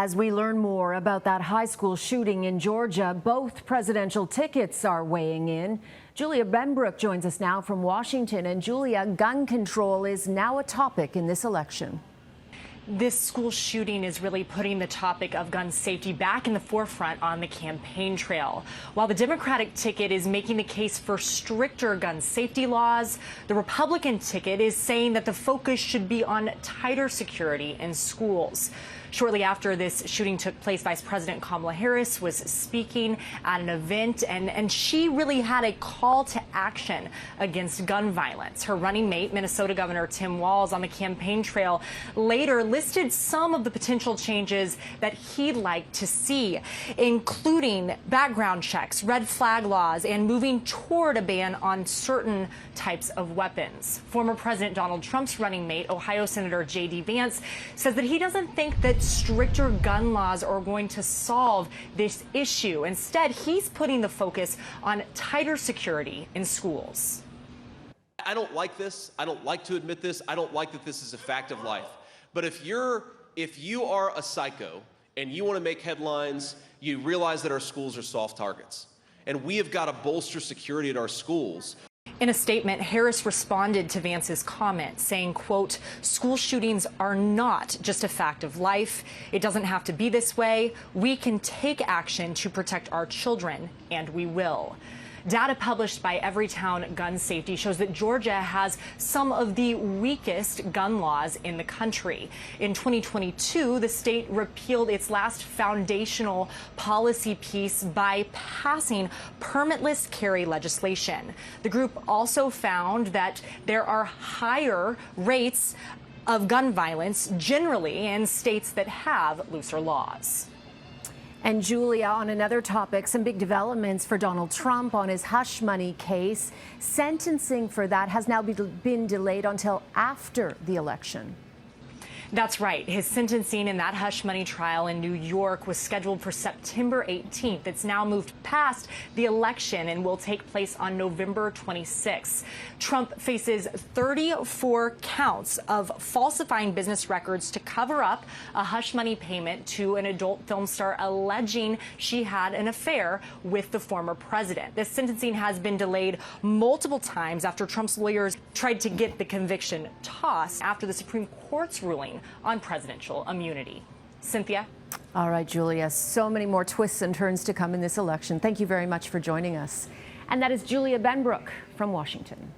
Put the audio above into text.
As we learn more about that high school shooting in Georgia, both presidential tickets are weighing in. Julia Benbrook joins us now from Washington. And Julia, gun control is now a topic in this election. This school shooting is really putting the topic of gun safety back in the forefront on the campaign trail. While the Democratic ticket is making the case for stricter gun safety laws, the Republican ticket is saying that the focus should be on tighter security in schools. Shortly after this shooting took place, Vice President Kamala Harris was speaking at an event, and she really had a call to action against gun violence. Her running mate, Minnesota Governor Tim Walz, on the campaign trail later listed some of the potential changes that he'd like to see, including background checks, red flag laws, and moving toward a ban on certain types of weapons. Former President Donald Trump's running mate, Ohio Senator J.D. Vance, says that he doesn't think that stricter gun laws are going to solve this issue. Instead, he's putting the focus on tighter security in schools. I don't like this. I don't like to admit this. I don't like that this is a fact of life. But if you are a psycho and you want to make headlines, you realize that our schools are soft targets. And we have got to bolster security at our schools. In a statement, Harris responded to Vance's comment, saying, quote, "School shootings are not just a fact of life. It doesn't have to be this way. We can take action to protect our children, and we will." Data published by Everytown Gun Safety shows that Georgia has some of the weakest gun laws in the country. In 2022, the state repealed its last foundational policy piece by passing permitless carry legislation. The group also found that there are higher rates of gun violence generally in states that have looser laws. And Julia, on another topic, some big developments for Donald Trump on his hush money case. Sentencing for that has now been delayed until after the election. That's right. His sentencing in that hush money trial in New York was scheduled for September 18th. It's now moved past the election and will take place on November 26th. Trump faces 34 counts of falsifying business records to cover up a hush money payment to an adult film star alleging she had an affair with the former president. This sentencing has been delayed multiple times after Trump's lawyers tried to get the conviction tossed after the Supreme Court's ruling on presidential immunity. Cynthia? All right, Julia, so many more twists and turns to come in this election. Thank you very much for joining us. And that is Julia Benbrook from Washington.